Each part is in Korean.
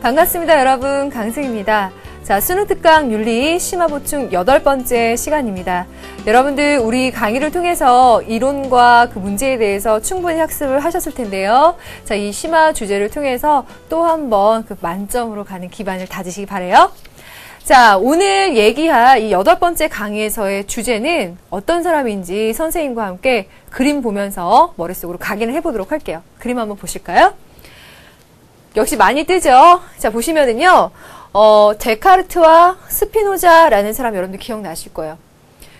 반갑습니다, 여러분. 강승입니다. 자, 수능특강 윤리 심화보충 8번째 시간입니다. 여러분들 우리 강의를 통해서 이론과 그 문제에 대해서 충분히 학습을 하셨을 텐데요. 자, 이 심화 주제를 통해서 또 한번 그 만점으로 가는 기반을 다지시기 바라요. 자, 오늘 얘기할 이 8번째 강의에서의 주제는 어떤 사람인지 선생님과 함께 그림 보면서 머릿속으로 각인을 해보도록 할게요. 그림 한번 보실까요? 역시 많이 뜨죠? 자, 보시면은요, 데카르트와 스피노자라는 사람 여러분들 기억나실 거예요.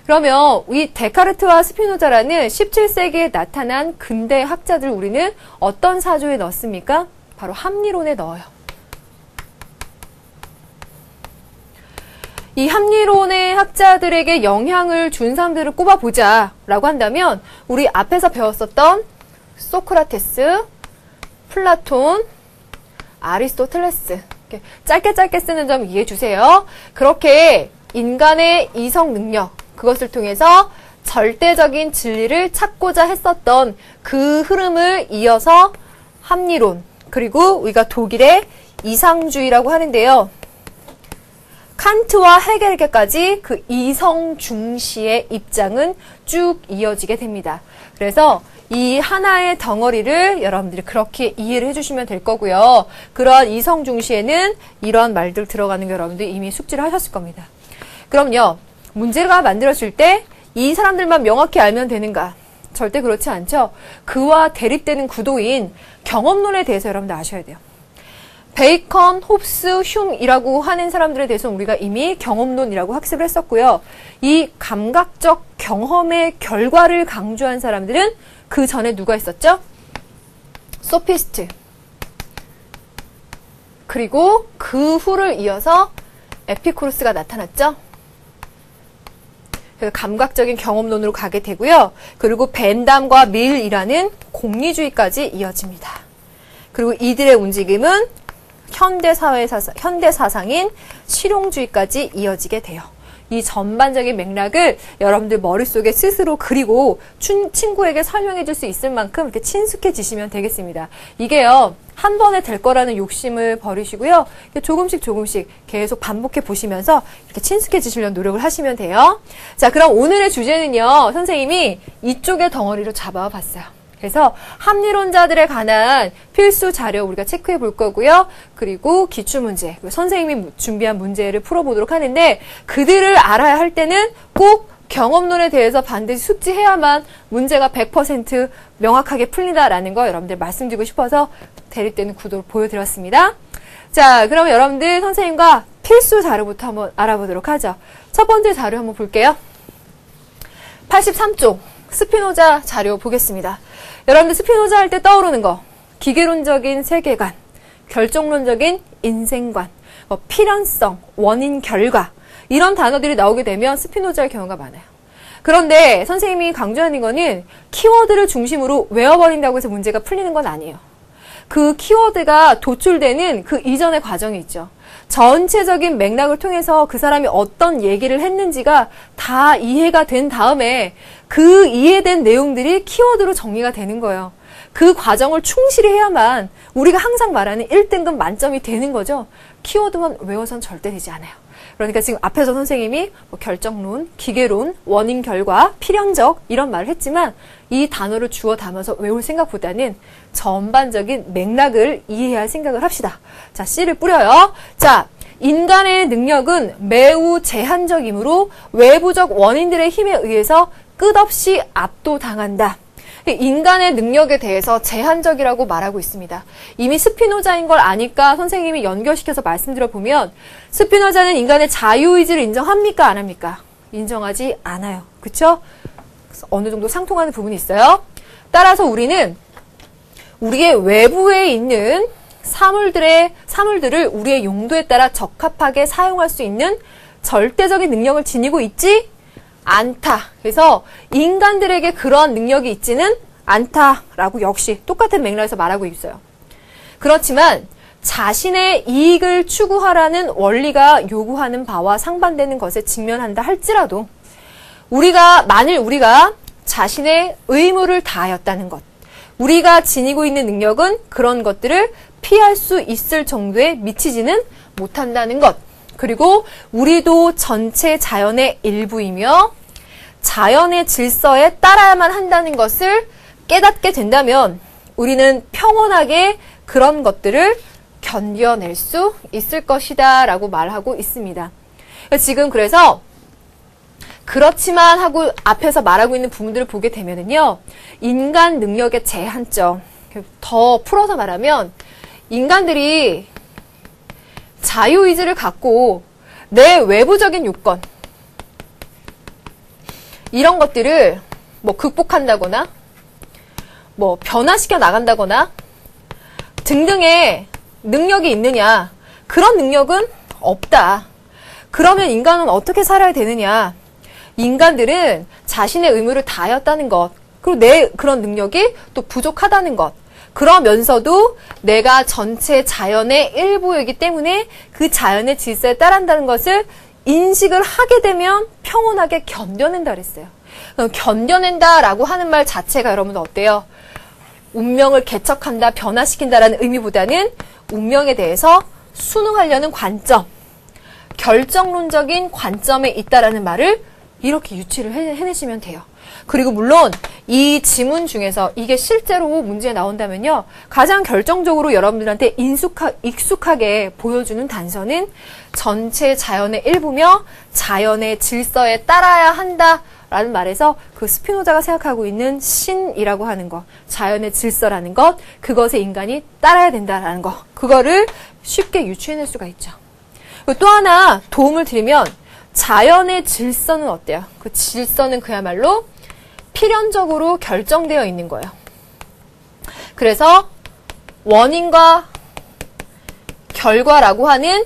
그러면 이 데카르트와 스피노자라는 17세기에 나타난 근대 학자들 우리는 어떤 사조에 넣습니까? 바로 합리론에 넣어요. 이 합리론의 학자들에게 영향을 준 사람들을 꼽아보자 라고 한다면 우리 앞에서 배웠었던 소크라테스, 플라톤, 아리스토텔레스 짧게 쓰는 점 이해해 주세요. 그렇게 인간의 이성 능력 그것을 통해서 절대적인 진리를 찾고자 했었던 그 흐름을 이어서 합리론 그리고 우리가 독일의 이상주의라고 하는데요. 칸트와 헤겔에게까지 그 이성 중시의 입장은 쭉 이어지게 됩니다. 그래서 이 하나의 덩어리를 여러분들이 그렇게 이해를 해주시면 될 거고요. 그런 이성 중시에는 이런 말들 들어가는 게 여러분들이 이미 숙지를 하셨을 겁니다. 그럼요. 문제가 만들어질 때 이 사람들만 명확히 알면 되는가? 절대 그렇지 않죠. 그와 대립되는 구도인 경험론에 대해서 여러분들 아셔야 돼요. 베이컨, 홉스, 흉이라고 하는 사람들에 대해서 우리가 이미 경험론이라고 학습을 했었고요. 이 감각적 경험의 결과를 강조한 사람들은 그 전에 누가 있었죠? 소피스트. 그리고 그 후를 이어서 에피쿠로스가 나타났죠? 그래서 감각적인 경험론으로 가게 되고요. 그리고 벤담과 밀이라는 공리주의까지 이어집니다. 그리고 이들의 움직임은 현대사상인 실용주의까지 이어지게 돼요. 이 전반적인 맥락을 여러분들 머릿속에 스스로 그리고 친구에게 설명해 줄 수 있을 만큼 이렇게 친숙해지시면 되겠습니다. 이게요, 한 번에 될 거라는 욕심을 버리시고요. 조금씩 계속 반복해 보시면서 이렇게 친숙해지시려는 노력을 하시면 돼요. 자, 그럼 오늘의 주제는요, 선생님이 이쪽의 덩어리로 잡아봤어요. 그래서 합리론자들에 관한 필수 자료 우리가 체크해 볼 거고요. 그리고 기출문제, 선생님이 준비한 문제를 풀어보도록 하는데 그들을 알아야 할 때는 꼭 경험론에 대해서 반드시 숙지해야만 문제가 100% 명확하게 풀린다라는 거 여러분들 말씀드리고 싶어서 대립되는 구도를 보여드렸습니다. 자, 그럼 여러분들 선생님과 필수 자료부터 한번 알아보도록 하죠. 첫 번째 자료 한번 볼게요. 83쪽 스피노자 자료 보겠습니다. 여러분들 스피노자 할 때 떠오르는 거 기계론적인 세계관, 결정론적인 인생관, 필연성, 원인, 결과 이런 단어들이 나오게 되면 스피노자의 경우가 많아요. 그런데 선생님이 강조하는 거는 키워드를 중심으로 외워버린다고 해서 문제가 풀리는 건 아니에요. 그 키워드가 도출되는 그 이전의 과정이 있죠. 전체적인 맥락을 통해서 그 사람이 어떤 얘기를 했는지가 다 이해가 된 다음에 그 이해된 내용들이 키워드로 정리가 되는 거예요. 그 과정을 충실히 해야만 우리가 항상 말하는 1등급 만점이 되는 거죠. 키워드만 외워서는 절대 되지 않아요. 그러니까 지금 앞에서 선생님이 결정론, 기계론, 원인, 결과, 필연적 이런 말을 했지만 이 단어를 주워 담아서 외울 생각보다는 전반적인 맥락을 이해해야 할 생각을 합시다. 자, 씨를 뿌려요. 자, 인간의 능력은 매우 제한적이므로 외부적 원인들의 힘에 의해서 끝없이 압도당한다. 인간의 능력에 대해서 제한적이라고 말하고 있습니다. 이미 스피노자인 걸 아니까 선생님이 연결시켜서 말씀드려보면 스피노자는 인간의 자유의지를 인정합니까? 안 합니까? 인정하지 않아요. 그쵸? 어느 정도 상통하는 부분이 있어요. 따라서 우리는 우리의 외부에 있는 사물들을 우리의 용도에 따라 적합하게 사용할 수 있는 절대적인 능력을 지니고 있지 않다. 그래서 인간들에게 그러한 능력이 있지는 않다라고 역시 똑같은 맥락에서 말하고 있어요. 그렇지만 자신의 이익을 추구하라는 원리가 요구하는 바와 상반되는 것에 직면한다 할지라도 만일 우리가 자신의 의무를 다하였다는 것, 우리가 지니고 있는 능력은 그런 것들을 피할 수 있을 정도에 미치지는 못한다는 것. 그리고 우리도 전체 자연의 일부이며 자연의 질서에 따라야만 한다는 것을 깨닫게 된다면 우리는 평온하게 그런 것들을 견뎌낼 수 있을 것이다 라고 말하고 있습니다. 지금 그래서 그렇지만 하고 앞에서 말하고 있는 부분들을 보게 되면은요, 인간 능력의 제한점, 더 풀어서 말하면 인간들이 자유의지를 갖고 내 외부적인 요건, 이런 것들을 뭐 극복한다거나 뭐 변화시켜 나간다거나 등등의 능력이 있느냐, 그런 능력은 없다. 그러면 인간은 어떻게 살아야 되느냐? 인간들은 자신의 의무를 다하였다는 것, 그리고 내 그런 능력이 또 부족하다는 것, 그러면서도 내가 전체 자연의 일부이기 때문에 그 자연의 질서에 따른다는 것을 인식을 하게 되면 평온하게 견뎌낸다 그랬어요. 그럼 견뎌낸다라고 하는 말 자체가 여러분들 어때요? 운명을 개척한다, 변화시킨다라는 의미보다는 운명에 대해서 순응하려는 관점, 결정론적인 관점에 있다라는 말을 이렇게 유추를 해내시면 돼요. 그리고 물론 이 지문 중에서 이게 실제로 문제에 나온다면요, 가장 결정적으로 여러분들한테 익숙하게 보여주는 단서는 전체 자연의 일부며 자연의 질서에 따라야 한다라는 말에서 그 스피노자가 생각하고 있는 신이라고 하는 것, 자연의 질서라는 것, 그것에 인간이 따라야 된다라는 것, 그거를 쉽게 유추해낼 수가 있죠. 또 하나 도움을 드리면 자연의 질서는 어때요? 그 질서는 그야말로 필연적으로 결정되어 있는 거예요. 그래서 원인과 결과라고 하는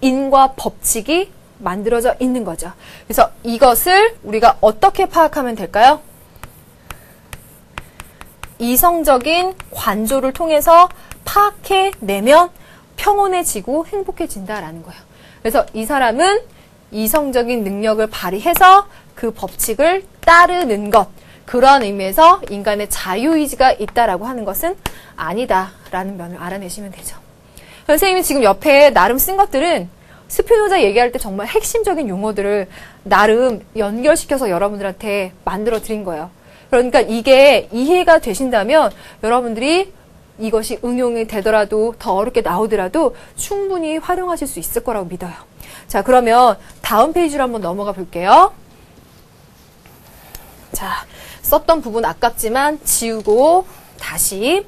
인과 법칙이 만들어져 있는 거죠. 그래서 이것을 우리가 어떻게 파악하면 될까요? 이성적인 관조를 통해서 파악해내면 평온해지고 행복해진다라는 거예요. 그래서 이 사람은 이성적인 능력을 발휘해서 그 법칙을 따르는 것, 그러한 의미에서 인간의 자유의지가 있다라고 하는 것은 아니다라는 면을 알아내시면 되죠. 선생님이 지금 옆에 나름 쓴 것들은 스피노자 얘기할 때 정말 핵심적인 용어들을 나름 연결시켜서 여러분들한테 만들어 드린 거예요. 그러니까 이게 이해가 되신다면 여러분들이 이것이 응용이 되더라도 더 어렵게 나오더라도 충분히 활용하실 수 있을 거라고 믿어요. 자, 그러면 다음 페이지로 한번 넘어가 볼게요. 자, 썼던 부분 아깝지만 지우고 다시.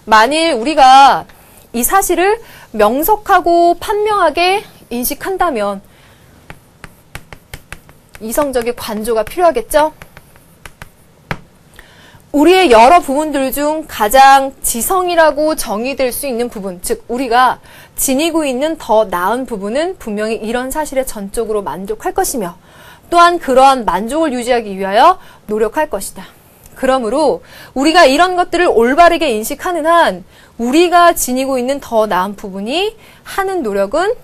만일 우리가 이 사실을 명석하고 판명하게 인식한다면 이성적인 관조가 필요하겠죠? 우리의 여러 부분들 중 가장 지성이라고 정의될 수 있는 부분, 즉 우리가 지니고 있는 더 나은 부분은 분명히 이런 사실에 전적으로 만족할 것이며 또한 그러한 만족을 유지하기 위하여 노력할 것이다. 그러므로 우리가 이런 것들을 올바르게 인식하는 한 우리가 지니고 있는 더 나은 부분이 하는 노력은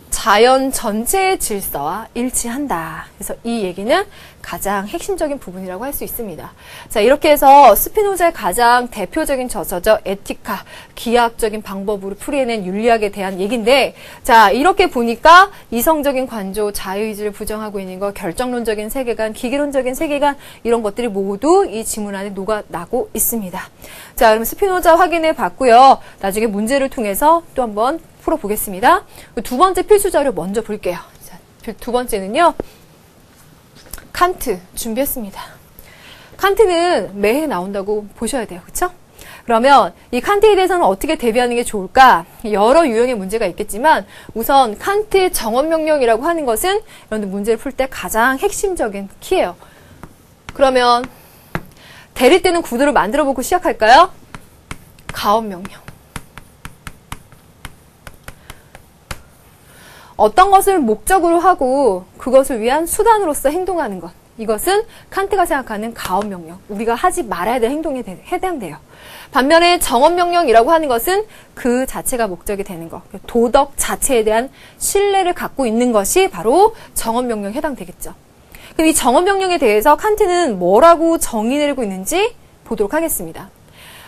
자연 전체의 질서와 일치한다. 그래서 이 얘기는 가장 핵심적인 부분이라고 할 수 있습니다. 자, 이렇게 해서 스피노자의 가장 대표적인 저서죠. 에티카, 기하학적인 방법으로 풀이해낸 윤리학에 대한 얘기인데, 자, 이렇게 보니까 이성적인 관조, 자유의지를 부정하고 있는 것, 결정론적인 세계관, 기계론적인 세계관, 이런 것들이 모두 이 지문 안에 녹아나고 있습니다. 자, 그럼 스피노자 확인해 봤고요. 나중에 문제를 통해서 또 한번 풀어보겠습니다. 두 번째 필수 자료 먼저 볼게요. 자, 두 번째는요. 칸트 준비했습니다. 칸트는 매해 나온다고 보셔야 돼요. 그렇죠? 그러면 이 칸트에 대해서는 어떻게 대비하는 게 좋을까? 여러 유형의 문제가 있겠지만 우선 칸트의 정언명령이라고 하는 것은 여러분들 문제를 풀 때 가장 핵심적인 키예요. 그러면 대립 되는 구도를 만들어 보고 시작할까요? 가언명령. 어떤 것을 목적으로 하고 그것을 위한 수단으로서 행동하는 것. 이것은 칸트가 생각하는 가언명령. 우리가 하지 말아야 될 행동에 해당돼요. 반면에 정언명령이라고 하는 것은 그 자체가 목적이 되는 것. 도덕 자체에 대한 신뢰를 갖고 있는 것이 바로 정언명령에 해당되겠죠. 그럼 이 정언명령에 대해서 칸트는 뭐라고 정의 내리고 있는지 보도록 하겠습니다.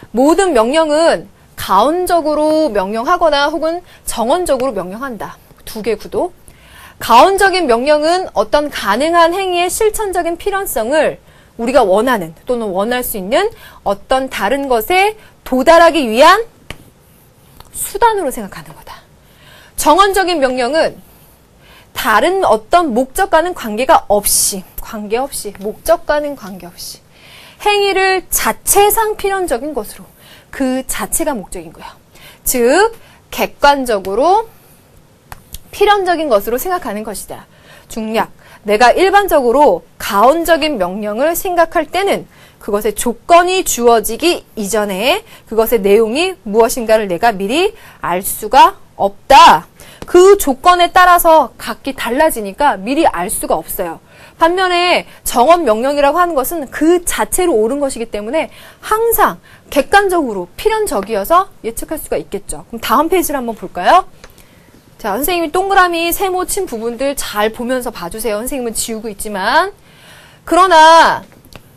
모든 명령은 가언적으로 명령하거나 혹은 정언적으로 명령한다. 두 개 구도. 가언적인 명령은 어떤 가능한 행위의 실천적인 필연성을 우리가 원하는 또는 원할 수 있는 어떤 다른 것에 도달하기 위한 수단으로 생각하는 거다. 정언적인 명령은 다른 어떤 목적과는 관계없이 목적과는 관계없이 행위를 자체상 필연적인 것으로 그 자체가 목적인 거야. 즉 객관적으로 필연적인 것으로 생각하는 것이다. 중략, 내가 일반적으로 가언적인 명령을 생각할 때는 그것의 조건이 주어지기 이전에 그것의 내용이 무엇인가를 내가 미리 알 수가 없다. 그 조건에 따라서 각기 달라지니까 미리 알 수가 없어요. 반면에 정언 명령이라고 하는 것은 그 자체로 옳은 것이기 때문에 항상 객관적으로 필연적이어서 예측할 수가 있겠죠. 그럼 다음 페이지를 한번 볼까요? 자, 선생님이 동그라미 세모 친 부분들 잘 보면서 봐주세요. 선생님은 지우고 있지만. 그러나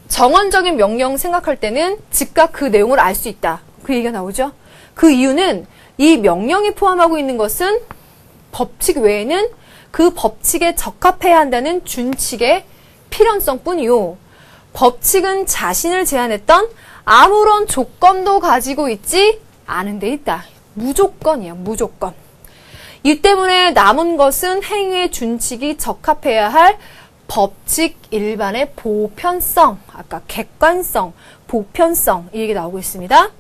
정언적인 명령 생각할 때는 즉각 그 내용을 알 수 있다. 그 얘기가 나오죠. 그 이유는 이 명령이 포함하고 있는 것은 법칙 외에는 그 법칙에 적합해야 한다는 준칙의 필연성뿐이요. 법칙은 자신을 제한했던 아무런 조건도 가지고 있지 않은 데 있다. 무조건이에요. 무조건. 이 때문에 남은 것은 행위의 준칙이 적합해야 할 법칙 일반의 보편성, 아까 객관성, 보편성 이 얘기 나오고 있습니다.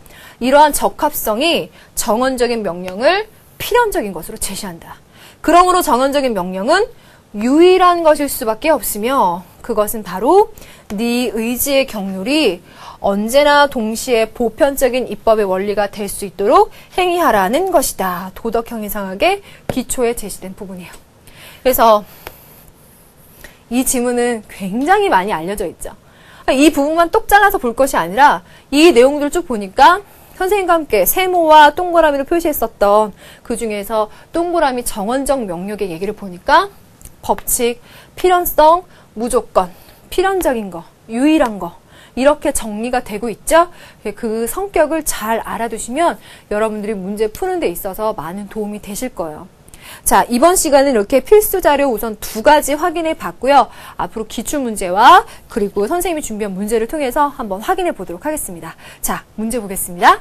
이러한 적합성이 정언적인 명령을 필연적인 것으로 제시한다. 그러므로 정언적인 명령은 유일한 것일 수밖에 없으며 그것은 바로 네 의지의 경륜이 언제나 동시에 보편적인 입법의 원리가 될 수 있도록 행위하라는 것이다. 도덕 형이상학의 기초에 제시된 부분이에요. 그래서 이 지문은 굉장히 많이 알려져 있죠. 이 부분만 똑 잘라서 볼 것이 아니라 이 내용들을 쭉 보니까 선생님과 함께 세모와 동그라미로 표시했었던 그 중에서 동그라미 정언적 명령의 얘기를 보니까 법칙, 필연성, 무조건, 필연적인 거, 유일한 거 이렇게 정리가 되고 있죠. 그 성격을 잘 알아두시면 여러분들이 문제 푸는 데 있어서 많은 도움이 되실 거예요. 자, 이번 시간은 이렇게 필수 자료 우선 두 가지 확인해 봤고요. 앞으로 기출문제와 그리고 선생님이 준비한 문제를 통해서 한번 확인해 보도록 하겠습니다. 자, 문제 보겠습니다.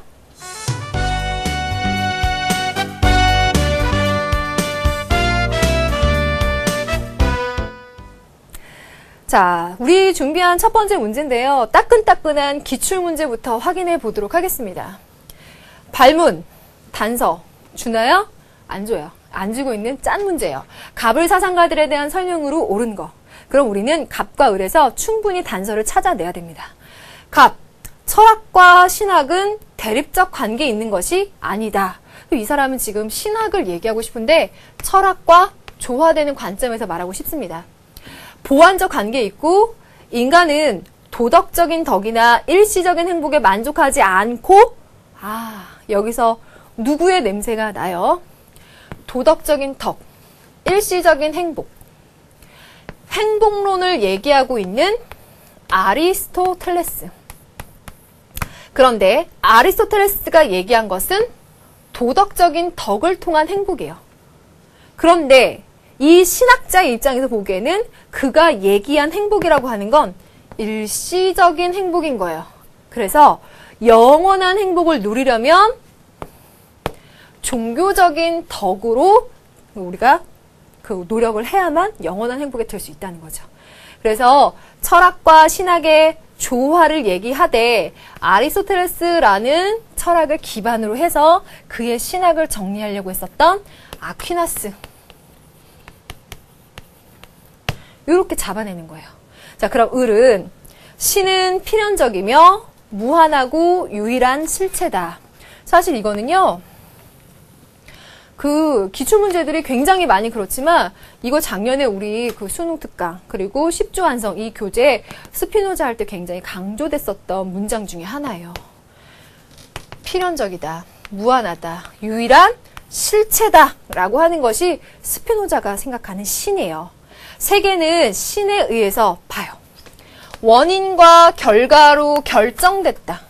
자, 우리 준비한 첫 번째 문제인데요. 따끈따끈한 기출문제부터 확인해 보도록 하겠습니다. 발문, 단서 주나요? 안 줘요. 안 주고 있는 짠 문제예요. 갑을 사상가들에 대한 설명으로 옳은 거. 그럼 우리는 갑과 을에서 충분히 단서를 찾아내야 됩니다. 갑, 철학과 신학은 대립적 관계에 있는 것이 아니다. 이 사람은 지금 신학을 얘기하고 싶은데 철학과 조화되는 관점에서 말하고 싶습니다. 보완적 관계에 있고 인간은 도덕적인 덕이나 일시적인 행복에 만족하지 않고 여기서 누구의 냄새가 나요? 도덕적인 덕, 일시적인 행복. 행복론을 얘기하고 있는 아리스토텔레스. 그런데 아리스토텔레스가 얘기한 것은 도덕적인 덕을 통한 행복이에요. 그런데 이 신학자의 입장에서 보기에는 그가 얘기한 행복이라고 하는 건 일시적인 행복인 거예요. 그래서 영원한 행복을 누리려면 종교적인 덕으로 우리가 그 노력을 해야만 영원한 행복에 들 수 있다는 거죠. 그래서 철학과 신학의 조화를 얘기하되 아리스토텔레스라는 철학을 기반으로 해서 그의 신학을 정리하려고 했었던 아퀴나스. 이렇게 잡아내는 거예요. 자, 그럼 을은 신은 필연적이며 무한하고 유일한 실체다. 사실 이거는요. 그 기출문제들이 굉장히 많이 그렇지만 이거 작년에 우리 그 수능 특강 그리고 10조 완성 이 교재 스피노자 할 때 굉장히 강조됐었던 문장 중에 하나예요. 필연적이다, 무한하다, 유일한 실체다 라고 하는 것이 스피노자가 생각하는 신이에요. 세계는 신에 의해서 봐요. 원인과 결과로 결정됐다.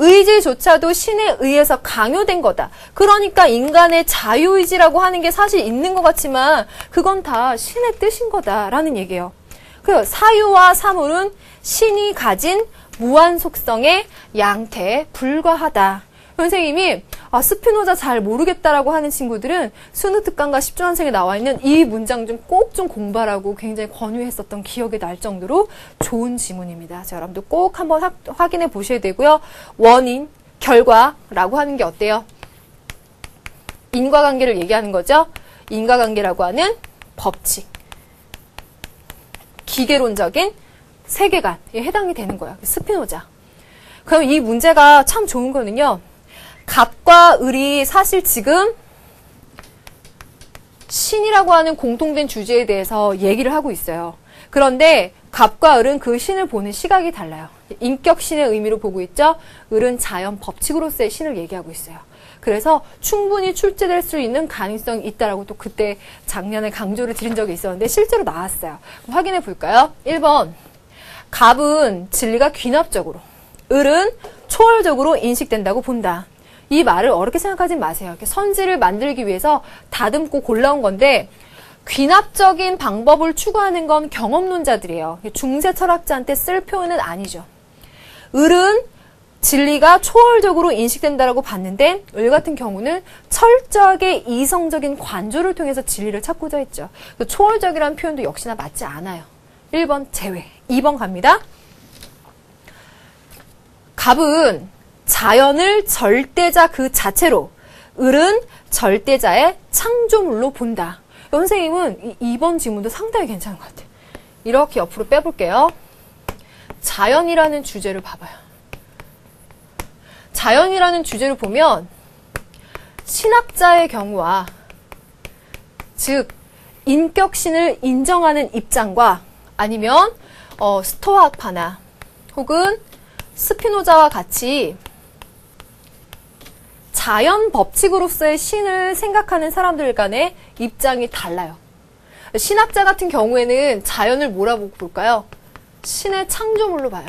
의지조차도 신에 의해서 강요된 거다. 그러니까 인간의 자유의지라고 하는 게 사실 있는 것 같지만 그건 다 신의 뜻인 거다라는 얘기예요. 그 사유와 사물은 신이 가진 무한 속성의 양태에 불과하다. 선생님이 스피노자 잘 모르겠다라고 하는 친구들은 수능특강과 10조환생에 나와 있는 이 문장 좀 꼭 좀 공부하라고 굉장히 권유했었던 기억이 날 정도로 좋은 지문입니다. 자, 여러분들 꼭 한번 확인해 보셔야 되고요. 원인, 결과라고 하는 게 어때요? 인과관계를 얘기하는 거죠. 인과관계라고 하는 법칙. 기계론적인 세계관에 해당이 되는 거야. 스피노자. 그럼 이 문제가 참 좋은 거는요. 갑과 을이 사실 지금 신이라고 하는 공통된 주제에 대해서 얘기를 하고 있어요. 그런데 갑과 을은 그 신을 보는 시각이 달라요. 인격 신의 의미로 보고 있죠. 을은 자연 법칙으로서의 신을 얘기하고 있어요. 그래서 충분히 출제될 수 있는 가능성이 있다라고 또 그때 작년에 강조를 드린 적이 있었는데 실제로 나왔어요. 확인해 볼까요? 1번. 갑은 진리가 귀납적으로, 을은 초월적으로 인식된다고 본다. 이 말을 어렵게 생각하지 마세요. 이렇게 선지를 만들기 위해서 다듬고 골라온 건데 귀납적인 방법을 추구하는 건 경험론자들이에요. 중세 철학자한테 쓸 표현은 아니죠. 을은 진리가 초월적으로 인식된다라고 봤는데 을 같은 경우는 철저하게 이성적인 관조를 통해서 진리를 찾고자 했죠. 초월적이라는 표현도 역시나 맞지 않아요. 1번 제외. 2번 갑니다. 갑은 자연을 절대자 그 자체로, 을은 절대자의 창조물로 본다. 선생님은 2번 지문도 상당히 괜찮은 것 같아요. 이렇게 옆으로 빼볼게요. 자연이라는 주제를 봐봐요. 자연이라는 주제를 보면 신학자의 경우와 즉 인격신을 인정하는 입장과 아니면 스토아파나 혹은 스피노자와 같이 자연 법칙으로서의 신을 생각하는 사람들 간의 입장이 달라요. 신학자 같은 경우에는 자연을 뭐라고 볼까요? 신의 창조물로 봐요.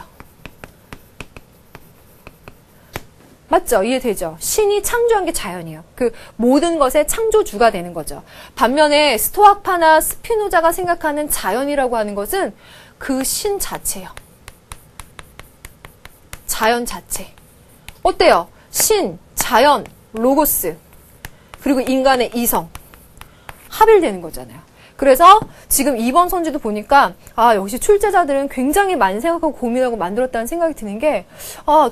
맞죠? 이해되죠? 신이 창조한 게 자연이에요. 그 모든 것의 창조주가 되는 거죠. 반면에 스토아파나 스피노자가 생각하는 자연이라고 하는 것은 그 신 자체예요. 자연 자체. 어때요? 신, 자연, 로고스, 그리고 인간의 이성. 합일되는 거잖아요. 그래서 지금 2번 선지도 보니까 역시 출제자들은 굉장히 많이 생각하고 고민하고 만들었다는 생각이 드는 게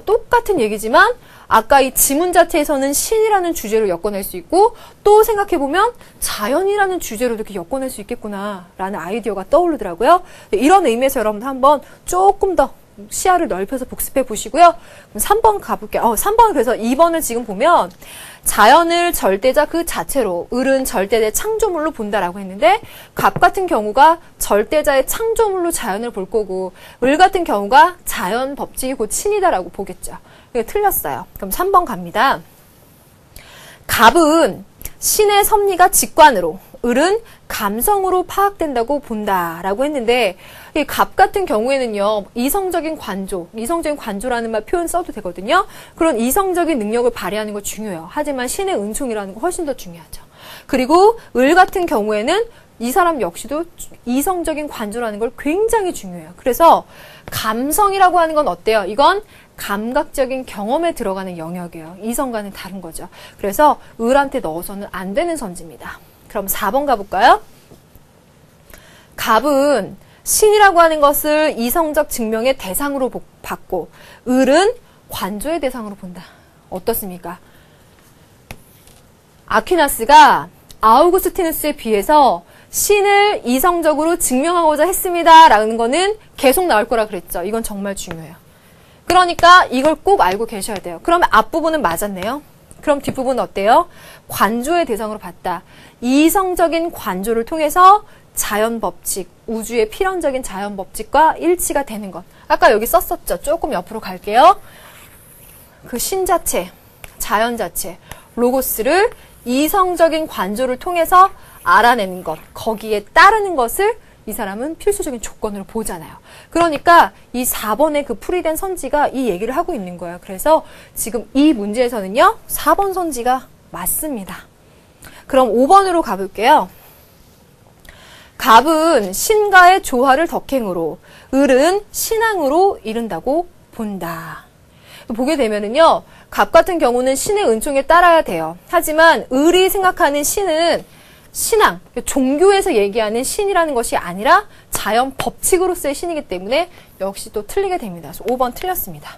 똑같은 얘기지만 아까 이 지문 자체에서는 신이라는 주제로 엮어낼 수 있고 또 생각해보면 자연이라는 주제로 이렇게 엮어낼 수 있겠구나라는 아이디어가 떠오르더라고요. 이런 의미에서 여러분들 한번 조금 더 시야를 넓혀서 복습해 보시고요. 그럼 3번 가볼게요. 3번 그래서 2번을 지금 보면 자연을 절대자 그 자체로, 을은 절대자의 창조물로 본다라고 했는데 갑 같은 경우가 절대자의 창조물로 자연을 볼 거고 을 같은 경우가 자연 법칙이 곧 신이다라고 보겠죠. 이게 틀렸어요. 그럼 3번 갑니다. 갑은 신의 섭리가 직관으로, 을은 감성으로 파악된다고 본다라고 했는데 이 갑 같은 경우에는요. 이성적인 관조라는 말 표현 써도 되거든요. 그런 이성적인 능력을 발휘하는 거 중요해요. 하지만 신의 은총이라는 거 훨씬 더 중요하죠. 그리고 을 같은 경우에는 이 사람 역시도 이성적인 관조라는 걸 굉장히 중요해요. 그래서 감성이라고 하는 건 어때요? 이건 감각적인 경험에 들어가는 영역이에요. 이성과는 다른 거죠. 그래서 을한테 넣어서는 안 되는 선지입니다. 그럼 4번 가볼까요? 갑은 신이라고 하는 것을 이성적 증명의 대상으로 봤고 을은 관조의 대상으로 본다. 어떻습니까? 아퀴나스가 아우구스티누스에 비해서 신을 이성적으로 증명하고자 했습니다. 라는 거는 계속 나올 거라 그랬죠. 이건 정말 중요해요. 그러니까 이걸 꼭 알고 계셔야 돼요. 그러면 앞부분은 맞았네요. 그럼 뒷부분은 어때요? 관조의 대상으로 봤다. 이성적인 관조를 통해서 자연 법칙, 우주의 필연적인 자연 법칙과 일치가 되는 것. 아까 여기 썼었죠. 조금 옆으로 갈게요. 그 신 자체, 자연 자체, 로고스를 이성적인 관조를 통해서 알아내는 것, 거기에 따르는 것을 이 사람은 필수적인 조건으로 보잖아요. 그러니까 이 4번의 그 풀이된 선지가 이 얘기를 하고 있는 거예요. 그래서 지금 이 문제에서는요, 4번 선지가 맞습니다. 그럼 5번으로 가볼게요. 갑은 신과의 조화를 덕행으로, 을은 신앙으로 이룬다고 본다. 보게 되면은요, 갑 같은 경우는 신의 은총에 따라야 돼요. 하지만 을이 생각하는 신은 신앙, 종교에서 얘기하는 신이라는 것이 아니라 자연 법칙으로서의 신이기 때문에 역시 또 틀리게 됩니다. 그래서 5번 틀렸습니다.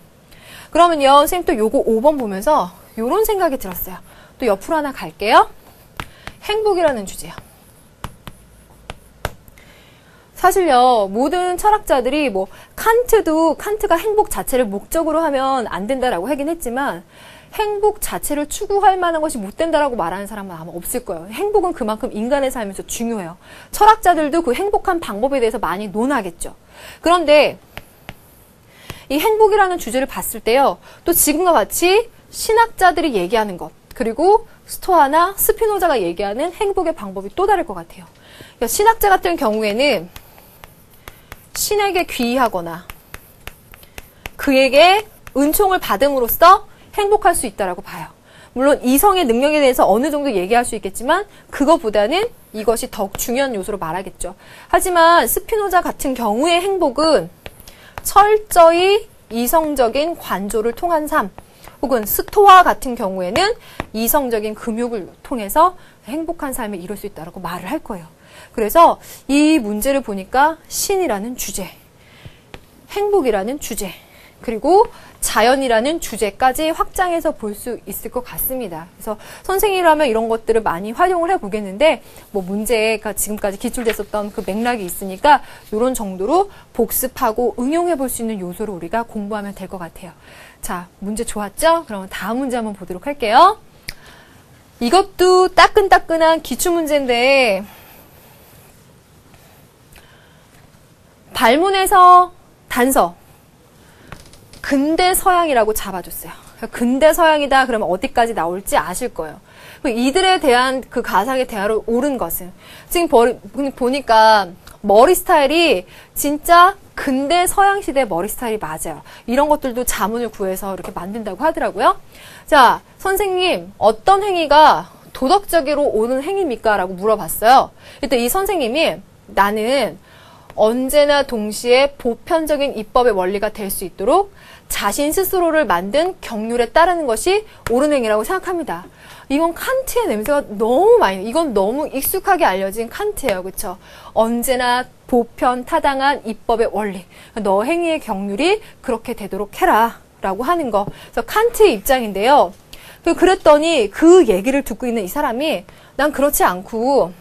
그러면요, 선생님 또 요거 5번 보면서 요런 생각이 들었어요. 또 옆으로 하나 갈게요. 행복이라는 주제요. 사실요, 모든 철학자들이 칸트가 행복 자체를 목적으로 하면 안 된다라고 하긴 했지만, 행복 자체를 추구할 만한 것이 못 된다라고 말하는 사람은 아마 없을 거예요. 행복은 그만큼 인간의 삶에서 중요해요. 철학자들도 그 행복한 방법에 대해서 많이 논하겠죠. 그런데 이 행복이라는 주제를 봤을 때요, 또 지금과 같이 신학자들이 얘기하는 것, 그리고 스토아나 스피노자가 얘기하는 행복의 방법이 또 다를 것 같아요. 그러니까 신학자 같은 경우에는 신에게 귀의하거나 그에게 은총을 받음으로써 행복할 수 있다라고 봐요. 물론 이성의 능력에 대해서 어느 정도 얘기할 수 있겠지만 그거보다는 이것이 더욱 중요한 요소로 말하겠죠. 하지만 스피노자 같은 경우의 행복은 철저히 이성적인 관조를 통한 삶, 혹은 스토아 같은 경우에는 이성적인 금욕을 통해서 행복한 삶을 이룰 수 있다라고 말을 할 거예요. 그래서 이 문제를 보니까 신이라는 주제, 행복이라는 주제, 그리고 자연이라는 주제까지 확장해서 볼 수 있을 것 같습니다. 그래서 선생님이라면 이런 것들을 많이 활용을 해보겠는데, 문제가 지금까지 기출됐었던 그 맥락이 있으니까 이런 정도로 복습하고 응용해 볼 수 있는 요소를 우리가 공부하면 될 것 같아요. 자, 문제 좋았죠? 그러면 다음 문제 한번 보도록 할게요. 이것도 따끈따끈한 기출문제인데, 발문에서 단서, 근대 서양이라고 잡아줬어요. 근대 서양이다 그러면 어디까지 나올지 아실 거예요. 이들에 대한 그 가상의 대화로 옳은 것은, 지금 보니까 머리 스타일이 진짜 근대 서양 시대 머리 스타일이 맞아요. 이런 것들도 자문을 구해서 이렇게 만든다고 하더라고요. 자, 선생님, 어떤 행위가 도덕적으로 옳은 행위입니까? 라고 물어봤어요. 일단 이 선생님이, 나는 언제나 동시에 보편적인 입법의 원리가 될 수 있도록 자신 스스로를 만든 경륜에 따르는 것이 옳은 행위라고 생각합니다. 이건 칸트의 냄새가 너무 많이, 이건 너무 익숙하게 알려진 칸트예요. 그쵸? 언제나 보편 타당한 입법의 원리, 너 행위의 경륜이 그렇게 되도록 해라 라고 하는 거. 그래서 칸트의 입장인데요. 그랬더니 그 얘기를 듣고 있는 이 사람이, 난 그렇지 않고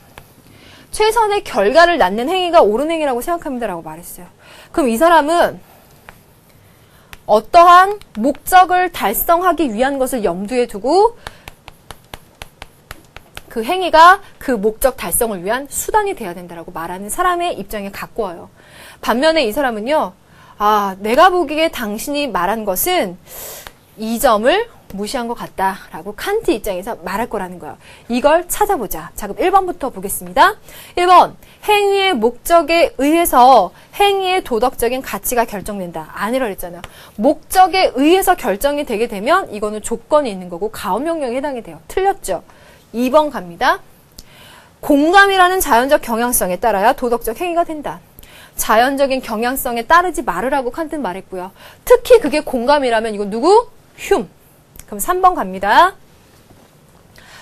최선의 결과를 낳는 행위가 옳은 행위라고 생각합니다라고 말했어요. 그럼 이 사람은 어떠한 목적을 달성하기 위한 것을 염두에 두고 그 행위가 그 목적 달성을 위한 수단이 돼야 된다라고 말하는 사람의 입장에 갖고 와요. 반면에 이 사람은요, 내가 보기에 당신이 말한 것은 이 점을 무시한 것 같다라고 칸트 입장에서 말할 거라는 거예요. 이걸 찾아보자. 자, 그럼 1번부터 보겠습니다. 1번, 행위의 목적에 의해서 행위의 도덕적인 가치가 결정된다. 아니라 그랬잖아요. 목적에 의해서 결정이 되게 되면 이거는 조건이 있는 거고 가업명령에 해당이 돼요. 틀렸죠? 2번 갑니다. 공감이라는 자연적 경향성에 따라야 도덕적 행위가 된다. 자연적인 경향성에 따르지 말으라고 칸트는 말했고요. 특히 그게 공감이라면 이건 누구? 흉. 그럼 3번 갑니다.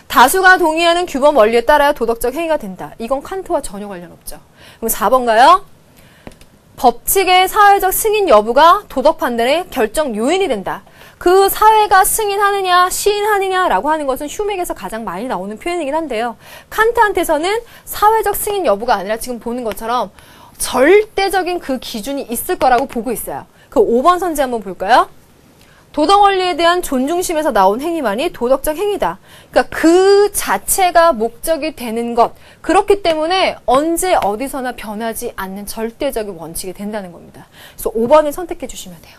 다수가 동의하는 규범 원리에 따라야 도덕적 행위가 된다. 이건 칸트와 전혀 관련 없죠. 그럼 4번 가요. 법칙의 사회적 승인 여부가 도덕 판단의 결정 요인이 된다. 그 사회가 승인하느냐 시인하느냐라고 하는 것은 휴맥에서 가장 많이 나오는 표현이긴 한데요. 칸트한테서는 사회적 승인 여부가 아니라 지금 보는 것처럼 절대적인 그 기준이 있을 거라고 보고 있어요. 그 5번 선지 한번 볼까요? 도덕 원리에 대한 존중심에서 나온 행위만이 도덕적 행위다. 그러니까 그 자체가 목적이 되는 것. 그렇기 때문에 언제 어디서나 변하지 않는 절대적인 원칙이 된다는 겁니다. 그래서 5번을 선택해 주시면 돼요.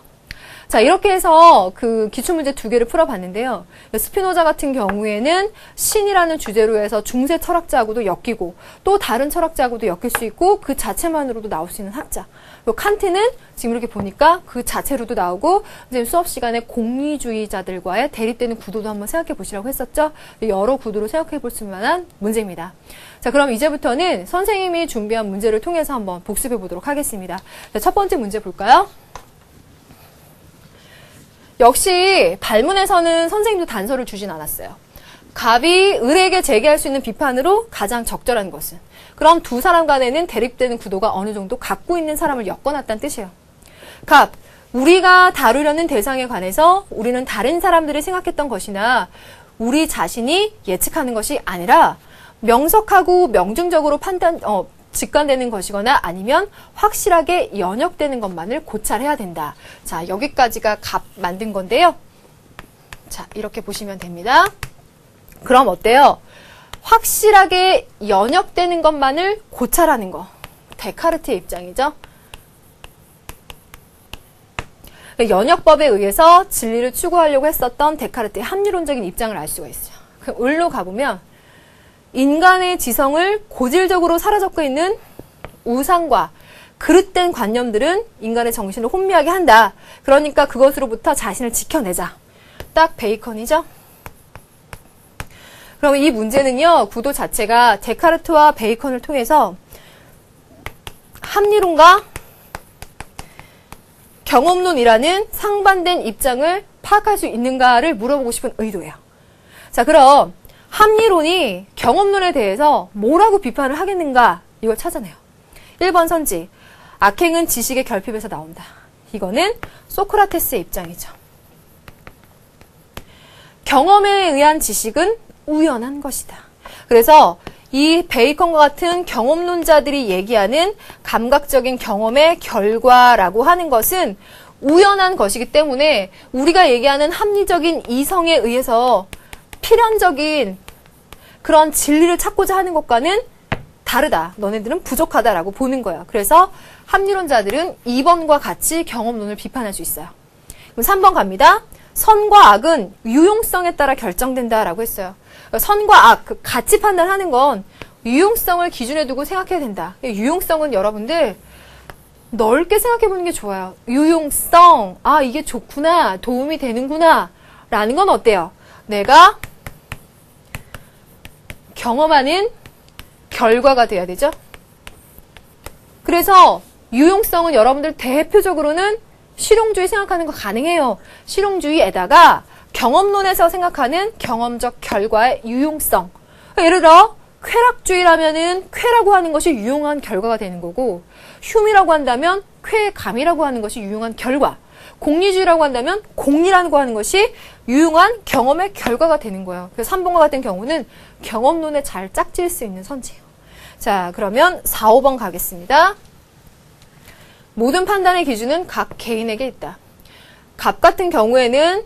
자, 이렇게 해서 그 기출문제 2개를 풀어봤는데요. 스피노자 같은 경우에는 신이라는 주제로 해서 중세 철학자하고도 엮이고 또 다른 철학자하고도 엮일 수 있고 그 자체만으로도 나올 수 있는 학자. 그리고 칸트는 지금 이렇게 보니까 그 자체로도 나오고 이제 수업 시간에 공리주의자들과의 대립되는 구도도 한번 생각해 보시라고 했었죠. 여러 구도로 생각해 볼 수 있는 만한 문제입니다. 자, 그럼 이제부터는 선생님이 준비한 문제를 통해서 한번 복습해 보도록 하겠습니다. 자, 첫 번째 문제 볼까요? 역시 발문에서는 선생님도 단서를 주진 않았어요. 갑이 을에게 제기할 수 있는 비판으로 가장 적절한 것은? 그럼 두 사람 간에는 대립되는 구도가 어느 정도 갖고 있는 사람을 엮어놨다는 뜻이에요. 갑, 우리가 다루려는 대상에 관해서 우리는 다른 사람들이 생각했던 것이나 우리 자신이 예측하는 것이 아니라 명석하고 명중적으로 직관되는 것이거나 아니면 확실하게 연역되는 것만을 고찰해야 된다. 자, 여기까지가 갑 만든 건데요. 자, 이렇게 보시면 됩니다. 그럼 어때요? 확실하게 연역되는 것만을 고찰하는 거. 데카르트의 입장이죠. 연역법에 의해서 진리를 추구하려고 했었던 데카르트의 합리론적인 입장을 알 수가 있어요. 그럼 을로 가보면 인간의 지성을 고질적으로 사로잡고 있는 우상과 그릇된 관념들은 인간의 정신을 혼미하게 한다. 그러니까 그것으로부터 자신을 지켜내자. 딱 베이컨이죠. 그럼 이 문제는요, 구도 자체가 데카르트와 베이컨을 통해서 합리론과 경험론이라는 상반된 입장을 파악할 수 있는가를 물어보고 싶은 의도예요. 자, 그럼 합리론이 경험론에 대해서 뭐라고 비판을 하겠는가? 이걸 찾아내요. 1번 선지. 악행은 지식의 결핍에서 나온다. 이거는 소크라테스의 입장이죠. 경험에 의한 지식은 우연한 것이다. 그래서 이 베이컨과 같은 경험론자들이 얘기하는 감각적인 경험의 결과라고 하는 것은 우연한 것이기 때문에 우리가 얘기하는 합리적인 이성에 의해서 필연적인 그런 진리를 찾고자 하는 것과는 다르다. 너네들은 부족하다라고 보는 거예요. 그래서 합리론자들은 2번과 같이 경험론을 비판할 수 있어요. 그럼 3번 갑니다. 선과 악은 유용성에 따라 결정된다라고 했어요. 선과 악, 그 가치 판단하는 건 유용성을 기준에 두고 생각해야 된다. 유용성은 여러분들 넓게 생각해보는 게 좋아요. 유용성, 아 이게 좋구나, 도움이 되는구나 라는 건 어때요? 내가 경험하는 결과가 돼야 되죠. 그래서 유용성은 여러분들 대표적으로는 실용주의 생각하는 거 가능해요. 실용주의에다가 경험론에서 생각하는 경험적 결과의 유용성. 예를 들어 쾌락주의라면은 쾌라고 하는 것이 유용한 결과가 되는 거고, 흉이라고 한다면 쾌감이라고 하는 것이 유용한 결과, 공리주의라고 한다면 공리라고 하는 것이 유용한 경험의 결과가 되는 거예요. 그래서 3번과 같은 경우는 경험론에 잘 짝질 수 있는 선지예요. 자, 그러면 4, 5번 가겠습니다. 모든 판단의 기준은 각 개인에게 있다. 갑 같은 경우에는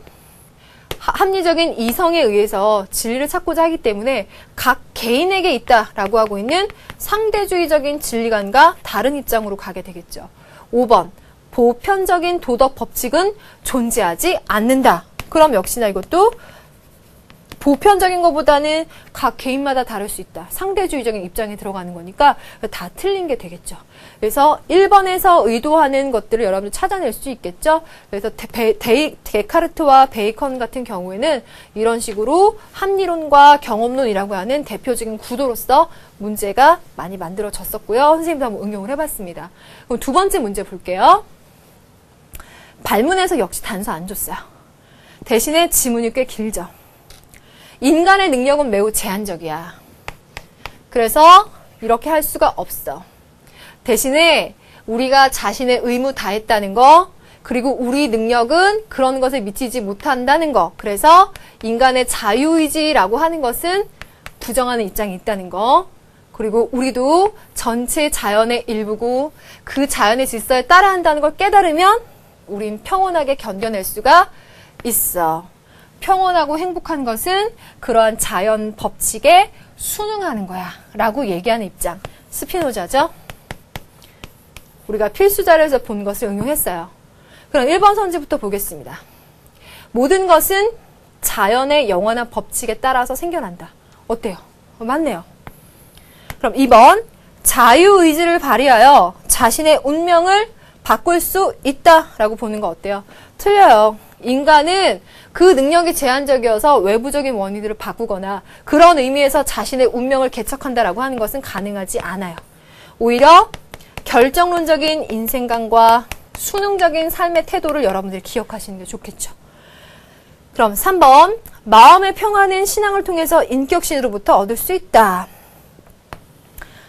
합리적인 이성에 의해서 진리를 찾고자 하기 때문에 각 개인에게 있다라고 하고 있는 상대주의적인 진리관과 다른 입장으로 가게 되겠죠. 5번, 보편적인 도덕 법칙은 존재하지 않는다. 그럼 역시나 이것도 보편적인 것보다는 각 개인마다 다를 수 있다. 상대주의적인 입장에 들어가는 거니까 다 틀린 게 되겠죠. 그래서 1번에서 의도하는 것들을 여러분들 찾아낼 수 있겠죠. 그래서 데카르트와 베이컨 같은 경우에는 이런 식으로 합리론과 경험론이라고 하는 대표적인 구도로서 문제가 많이 만들어졌었고요. 선생님도 한번 응용을 해봤습니다. 그럼 두 번째 문제 볼게요. 발문에서 역시 단서 안 줬어요. 대신에 지문이 꽤 길죠. 인간의 능력은 매우 제한적이야. 그래서 이렇게 할 수가 없어. 대신에 우리가 자신의 의무 다했다는 거, 그리고 우리 능력은 그런 것에 미치지 못한다는 거, 그래서 인간의 자유의지라고 하는 것은 부정하는 입장이 있다는 거, 그리고 우리도 전체 자연의 일부고 그 자연의 질서에 따라 한다는 걸 깨달으면 우린 평온하게 견뎌낼 수가 있어. 평온하고 행복한 것은 그러한 자연 법칙에 순응하는 거야 라고 얘기하는 입장, 스피노자죠. 우리가 필수 자료에서 본 것을 응용했어요. 그럼 1번 선지부터 보겠습니다. 모든 것은 자연의 영원한 법칙에 따라서 생겨난다. 어때요? 맞네요. 그럼 2번, 자유의지를 발휘하여 자신의 운명을 바꿀 수 있다라고 보는 거 어때요? 틀려요. 인간은 그 능력이 제한적이어서 외부적인 원인들을 바꾸거나 그런 의미에서 자신의 운명을 개척한다라고 하는 것은 가능하지 않아요. 오히려 결정론적인 인생관과 수능적인 삶의 태도를 여러분들이 기억하시는 게 좋겠죠. 그럼 3번, 마음의 평화는 신앙을 통해서 인격신으로부터 얻을 수 있다.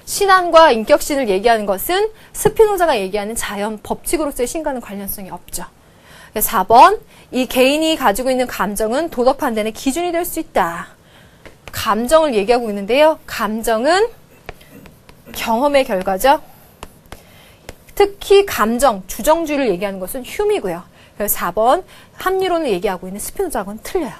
신앙과 인격신을 얘기하는 것은 스피노자가 얘기하는 자연 법칙으로서의 신과는 관련성이 없죠. 4번, 이 개인이 가지고 있는 감정은 도덕 판단의 기준이 될 수 있다. 감정을 얘기하고 있는데요. 감정은 경험의 결과죠. 특히 감정, 주정주의를 얘기하는 것은 휴미고요. 그래서 4번, 합리론을 얘기하고 있는 스피노자하고는 틀려요.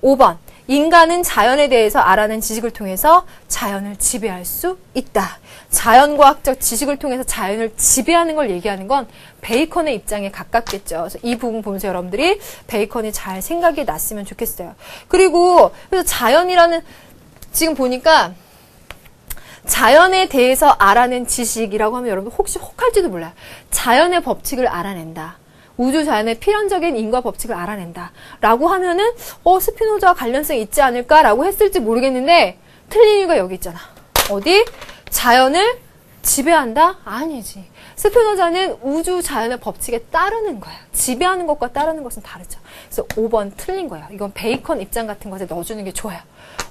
5번, 인간은 자연에 대해서 알아낸 지식을 통해서 자연을 지배할 수 있다. 자연과학적 지식을 통해서 자연을 지배하는 걸 얘기하는 건 베이컨의 입장에 가깝겠죠. 그래서 이 부분 보면서 여러분들이 베이컨이 잘 생각이 났으면 좋겠어요. 그리고 그래서 자연이라는, 지금 보니까 자연에 대해서 알아낸 지식이라고 하면 여러분 혹시 혹할지도 몰라요. 자연의 법칙을 알아낸다. 우주 자연의 필연적인 인과 법칙을 알아낸다. 라고 하면은 스피노자와 관련성이 있지 않을까라고 했을지 모르겠는데 틀린 이유가 여기 있잖아. 어디? 자연을 지배한다? 아니지. 스피노자는 우주 자연의 법칙에 따르는 거야. 지배하는 것과 따르는 것은 다르죠. 그래서 5번 틀린 거야. 이건 베이컨 입장 같은 것에 넣어주는 게 좋아요.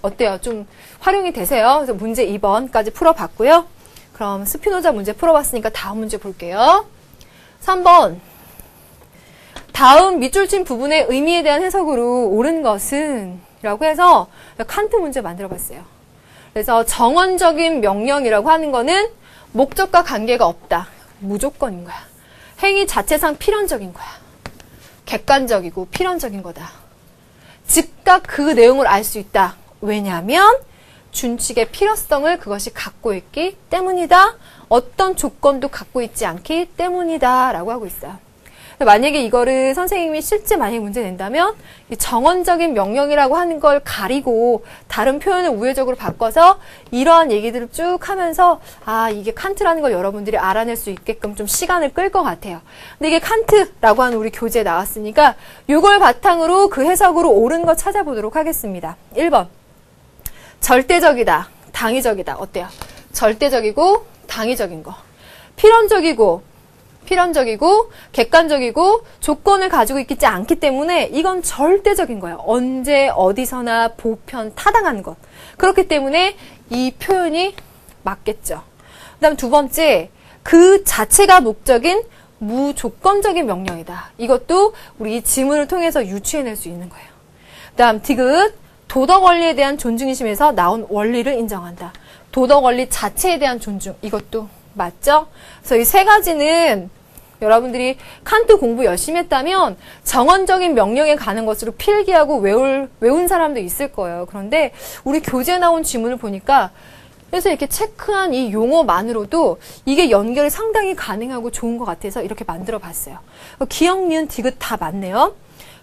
어때요? 좀 활용이 되세요? 그래서 문제 2번까지 풀어봤고요. 그럼 스피노자 문제 풀어봤으니까 다음 문제 볼게요. 3번. 다음 밑줄 친 부분의 의미에 대한 해석으로 옳은 것은 라고 해서 칸트 문제 만들어봤어요. 그래서 정언적인 명령이라고 하는 거는 목적과 관계가 없다. 무조건인 거야. 행위 자체상 필연적인 거야. 객관적이고 필연적인 거다. 즉각 그 내용을 알 수 있다. 왜냐하면 준칙의 필요성을 그것이 갖고 있기 때문이다. 어떤 조건도 갖고 있지 않기 때문이다. 라고 하고 있어요. 만약에 이거를 선생님이 실제 만약에 문제 낸다면 이 정언적인 명령이라고 하는 걸 가리고 다른 표현을 우회적으로 바꿔서 이러한 얘기들을 쭉 하면서 이게 칸트라는 걸 여러분들이 알아낼 수 있게끔 좀 시간을 끌 것 같아요. 근데 이게 칸트라고 하는 우리 교재에 나왔으니까 이걸 바탕으로 그 해석으로 옳은 거 찾아보도록 하겠습니다. 1번. 절대적이다. 당위적이다. 어때요? 절대적이고 당위적인 거. 필연적이고 객관적이고 조건을 가지고 있지 않기 때문에 이건 절대적인 거예요. 언제 어디서나 보편 타당한 것. 그렇기 때문에 이 표현이 맞겠죠. 그 다음 두 번째, 그 자체가 목적인 무조건적인 명령이다. 이것도 우리 이 지문을 통해서 유추해낼 수 있는 거예요. 그 다음 디귿, 도덕 원리에 대한 존중심에서 나온 원리를 인정한다. 도덕 원리 자체에 대한 존중. 이것도 맞죠? 그래서 이 세 가지는 여러분들이 칸트 공부 열심히 했다면 정언적인 명령에 가는 것으로 필기하고 외운 사람도 있을 거예요. 그런데 우리 교재에 나온 지문을 보니까 그래서 이렇게 체크한 이 용어만으로도 이게 연결이 상당히 가능하고 좋은 것 같아서 이렇게 만들어 봤어요. 기역, 니은, 디귿 다 맞네요.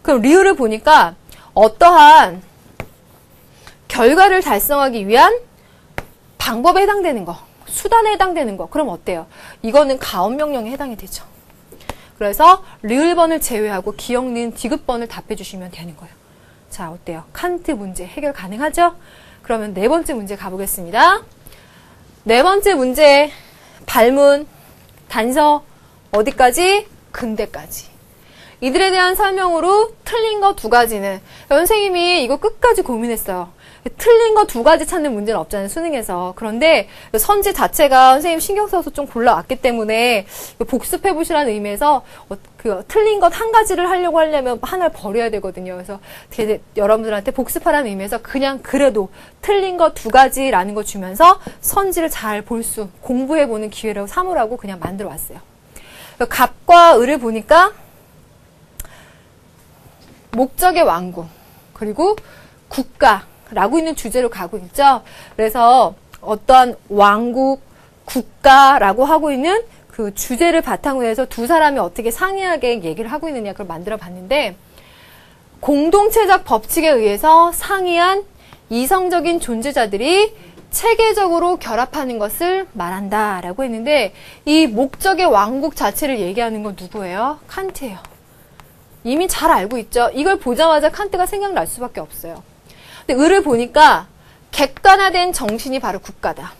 그럼 리을을 보니까 어떠한 결과를 달성하기 위한 방법에 해당되는 거, 수단에 해당되는 거. 그럼 어때요? 이거는 가언 명령에 해당이 되죠. 그래서 리을번을 제외하고 기역, 니은, 디귿번을 답해주시면 되는 거예요. 자, 어때요? 칸트 문제 해결 가능하죠? 그러면 네 번째 문제 가보겠습니다. 네 번째 문제, 발문, 단서, 어디까지? 근대까지. 이들에 대한 설명으로 틀린 거 두 가지는 선생님이 이거 끝까지 고민했어요. 틀린 거 두 가지 찾는 문제는 없잖아요, 수능에서. 그런데 선지 자체가 선생님 신경 써서 좀 골라왔기 때문에 복습해 보시라는 의미에서 그 틀린 것 한 가지를 하려고 하려면 하나를 버려야 되거든요. 그래서 여러분들한테 복습하라는 의미에서 그냥 그래도 틀린 거 두 가지라는 거 주면서 선지를 잘 볼 수, 공부해 보는 기회라고 삼으라고 그냥 만들어 왔어요. 갑과 을을 보니까 목적의 왕국, 그리고 국가라고 있는 주제로 가고 있죠. 그래서 어떠한 왕국, 국가라고 하고 있는 그 주제를 바탕으로 해서 두 사람이 어떻게 상이하게 얘기를 하고 있느냐 그걸 만들어 봤는데 공동체적 법칙에 의해서 상이한 이성적인 존재자들이 체계적으로 결합하는 것을 말한다 라고 했는데 이 목적의 왕국 자체를 얘기하는 건 누구예요? 칸트예요. 이미 잘 알고 있죠. 이걸 보자마자 칸트가 생각날 수밖에 없어요. 근데 을을 보니까 객관화된 정신이 바로 국가다.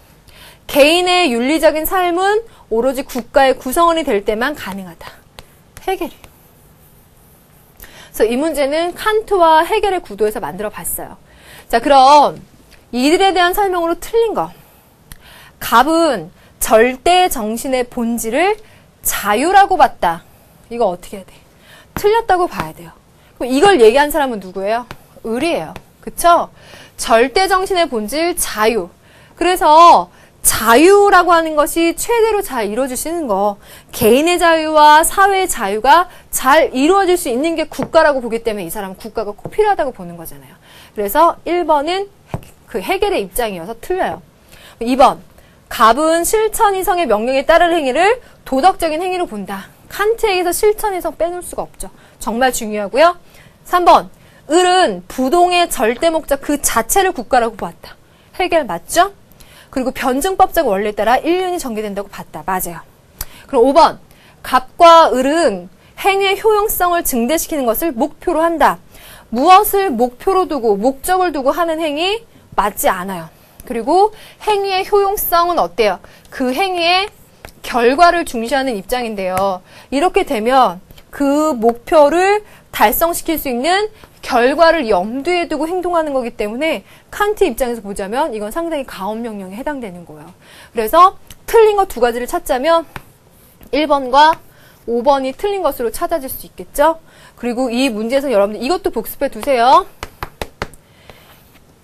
개인의 윤리적인 삶은 오로지 국가의 구성원이 될 때만 가능하다. 헤겔이에요. 그래서 이 문제는 칸트와 헤겔의 구도에서 만들어 봤어요. 자, 그럼 이들에 대한 설명으로 틀린 거. 갑은 절대 정신의 본질을 자유라고 봤다. 이거 어떻게 해야 돼? 틀렸다고 봐야 돼요. 그럼 이걸 얘기한 사람은 누구예요? 을이에요. 그쵸? 절대 정신의 본질 자유. 그래서 자유라고 하는 것이 최대로 잘 이루어질 수 있는 거. 개인의 자유와 사회의 자유가 잘 이루어질 수 있는 게 국가라고 보기 때문에 이 사람은 국가가 꼭 필요하다고 보는 거잖아요. 그래서 1번은 그 헤겔의 입장이어서 틀려요. 2번. 갑은 실천이성의 명령에 따른 행위를 도덕적인 행위로 본다. 칸트에게서 실천이성 빼놓을 수가 없죠. 정말 중요하고요. 3번. 을은 부동의 절대 목적 그 자체를 국가라고 보았다. 헤겔 맞죠? 그리고 변증법적 원리에 따라 인륜이 전개된다고 봤다. 맞아요. 그럼 5번. 갑과 을은 행위의 효용성을 증대시키는 것을 목표로 한다. 무엇을 목표로 두고 목적을 두고 하는 행위 맞지 않아요. 그리고 행위의 효용성은 어때요? 그 행위의 결과를 중시하는 입장인데요. 이렇게 되면 그 목표를 달성시킬 수 있는 결과를 염두에 두고 행동하는 거기 때문에 칸트 입장에서 보자면 이건 상당히 가업명령에 해당되는 거예요. 그래서 틀린 거 두 가지를 찾자면 1번과 5번이 틀린 것으로 찾아질 수 있겠죠? 그리고 이 문제에서 여러분들 이것도 복습해 두세요.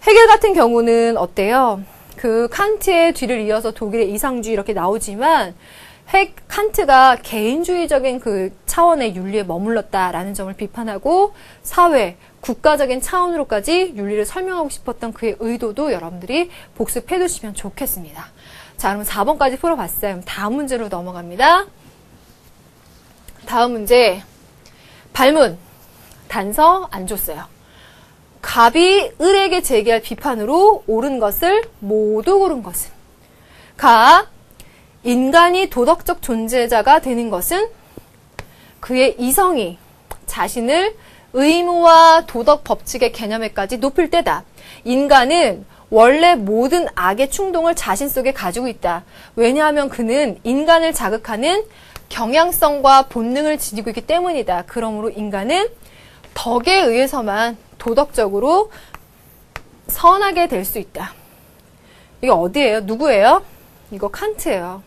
헤겔 같은 경우는 어때요? 그 칸트의 뒤를 이어서 독일의 이상주의 이렇게 나오지만 칸트가 개인주의적인 그 차원의 윤리에 머물렀다라는 점을 비판하고 사회, 국가적인 차원으로까지 윤리를 설명하고 싶었던 그의 의도도 여러분들이 복습해 두시면 좋겠습니다. 자, 그럼 4번까지 풀어봤어요. 다음 문제로 넘어갑니다. 다음 문제. 발문. 단서 안 줬어요. 갑이 을에게 제기할 비판으로 옳은 것을 모두 고른 것은 갑. 인간이 도덕적 존재자가 되는 것은 그의 이성이 자신을 의무와 도덕 법칙의 개념에까지 높일 때다. 인간은 원래 모든 악의 충동을 자신 속에 가지고 있다. 왜냐하면 그는 인간을 자극하는 경향성과 본능을 지니고 있기 때문이다. 그러므로 인간은 덕에 의해서만 도덕적으로 선하게 될 수 있다. 이거 어디예요? 누구예요? 이거 칸트예요.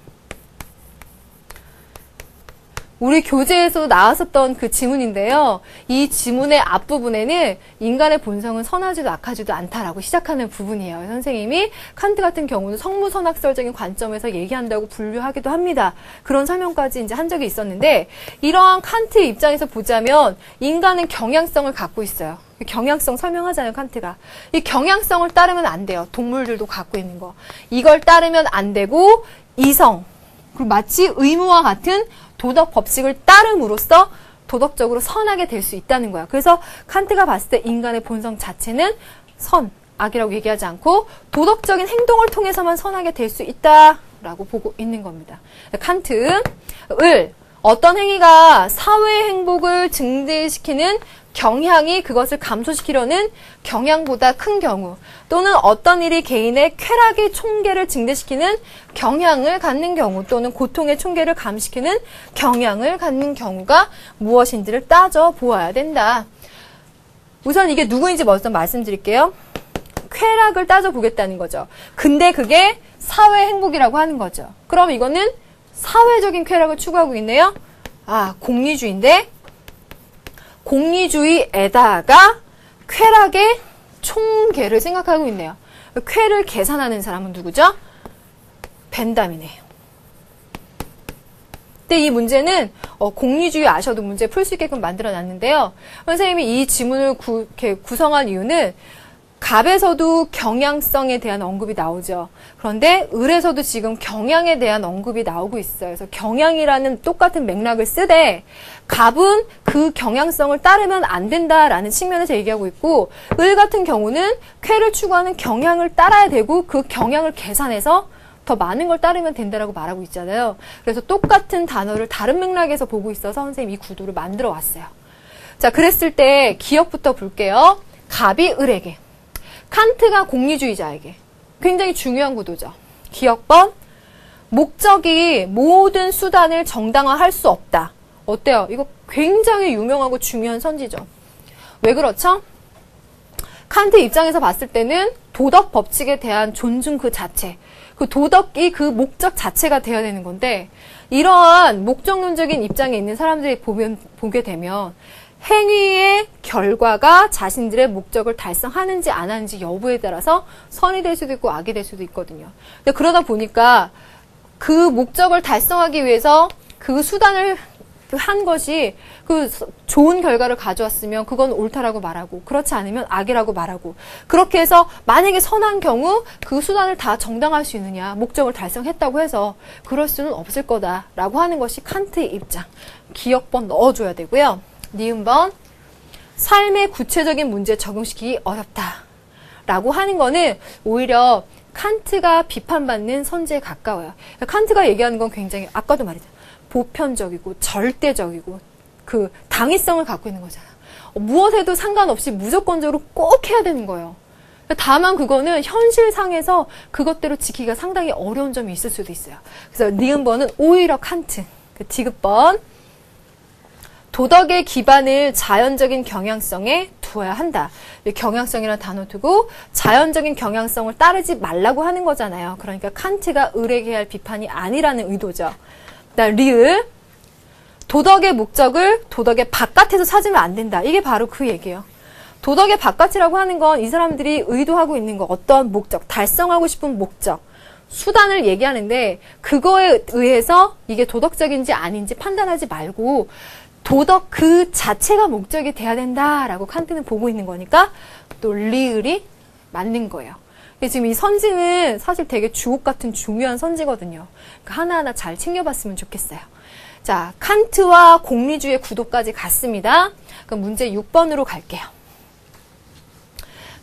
우리 교재에서 나왔었던 그 지문인데요. 이 지문의 앞부분에는 인간의 본성은 선하지도 악하지도 않다라고 시작하는 부분이에요. 선생님이 칸트 같은 경우는 성무선학설적인 관점에서 얘기한다고 분류하기도 합니다. 그런 설명까지 이제 한 적이 있었는데 이러한 칸트의 입장에서 보자면 인간은 경향성을 갖고 있어요. 경향성 설명하잖아요, 칸트가. 이 경향성을 따르면 안 돼요. 동물들도 갖고 있는 거. 이걸 따르면 안 되고 이성, 그리고 마치 의무와 같은 도덕 법칙을 따름으로써 도덕적으로 선하게 될 수 있다는 거야. 그래서 칸트가 봤을 때 인간의 본성 자체는 선, 악이라고 얘기하지 않고 도덕적인 행동을 통해서만 선하게 될 수 있다라고 보고 있는 겁니다. 칸트, 을, 어떤 행위가 사회의 행복을 증대시키는 경향이 그것을 감소시키려는 경향보다 큰 경우 또는 어떤 일이 개인의 쾌락의 총계를 증대시키는 경향을 갖는 경우 또는 고통의 총계를 감시키는 경향을 갖는 경우가 무엇인지를 따져보아야 된다. 우선 이게 누구인지 먼저 말씀드릴게요. 쾌락을 따져보겠다는 거죠. 근데 그게 사회 행복이라고 하는 거죠. 그럼 이거는 사회적인 쾌락을 추구하고 있네요. 아, 공리주의인데 공리주의에다가 쾌락의 총계를 생각하고 있네요. 쾌를 계산하는 사람은 누구죠? 벤담이네요. 근데 이 문제는 공리주의 아셔도 문제 풀 수 있게끔 만들어 놨는데요. 선생님이 이 지문을 구성한 이유는 갑에서도 경향성에 대한 언급이 나오죠. 그런데 을에서도 지금 경향에 대한 언급이 나오고 있어요. 그래서 경향이라는 똑같은 맥락을 쓰되 갑은 그 경향성을 따르면 안 된다라는 측면에서 얘기하고 있고, 을 같은 경우는 쾌를 추구하는 경향을 따라야 되고 그 경향을 계산해서 더 많은 걸 따르면 된다라고 말하고 있잖아요. 그래서 똑같은 단어를 다른 맥락에서 보고 있어서 선생님이 이 구도를 만들어 왔어요. 자, 그랬을 때 기억부터 볼게요. 갑이 을에게, 칸트가 공리주의자에게 굉장히 중요한 구도죠. 기억번, 목적이 모든 수단을 정당화할 수 없다. 어때요? 이거 굉장히 유명하고 중요한 선지죠. 왜 그렇죠? 칸트 입장에서 봤을 때는 도덕 법칙에 대한 존중 그 자체, 그 도덕이 그 목적 자체가 되어야 되는 건데, 이러한 목적론적인 입장에 있는 사람들이 보게 되면 행위의 결과가 자신들의 목적을 달성하는지 안 하는지 여부에 따라서 선이 될 수도 있고 악이 될 수도 있거든요. 근데 그러다 보니까 그 목적을 달성하기 위해서 그 수단을 한 것이 그 좋은 결과를 가져왔으면 그건 옳다라고 말하고, 그렇지 않으면 악이라고 말하고, 그렇게 해서 만약에 선한 경우 그 수단을 다 정당할 수 있느냐, 목적을 달성했다고 해서 그럴 수는 없을 거다라고 하는 것이 칸트의 입장. 기억번 넣어줘야 되고요. 니은번, 삶의 구체적인 문제에 적용시키기 어렵다라고 하는 거는 오히려 칸트가 비판받는 선지에 가까워요. 칸트가 얘기하는 건 굉장히, 아까도 말했잖아요, 보편적이고 절대적이고 그 당위성을 갖고 있는 거잖아. 무엇에도 상관없이 무조건적으로 꼭 해야 되는 거예요. 다만 그거는 현실상에서 그것대로 지키기가 상당히 어려운 점이 있을 수도 있어요. 그래서 니은번은 오히려 칸트. 디귿번, 도덕의 기반을 자연적인 경향성에 두어야 한다. 경향성이라는 단어 두고 자연적인 경향성을 따르지 말라고 하는 거잖아요. 그러니까 칸트가 을에게 할 비판이 아니라는 의도죠. 리을, 도덕의 목적을 도덕의 바깥에서 찾으면 안 된다. 이게 바로 그 얘기예요. 도덕의 바깥이라고 하는 건 이 사람들이 의도하고 있는 거, 어떤 목적, 달성하고 싶은 목적, 수단을 얘기하는데 그거에 의해서 이게 도덕적인지 아닌지 판단하지 말고 도덕 그 자체가 목적이 돼야 된다라고 칸트는 보고 있는 거니까 또 리을이 맞는 거예요. 지금 이 선지는 사실 되게 주옥 같은 중요한 선지거든요. 그러니까 하나하나 잘 챙겨봤으면 좋겠어요. 자, 칸트와 공리주의 구도까지 갔습니다. 그럼 문제 6번으로 갈게요.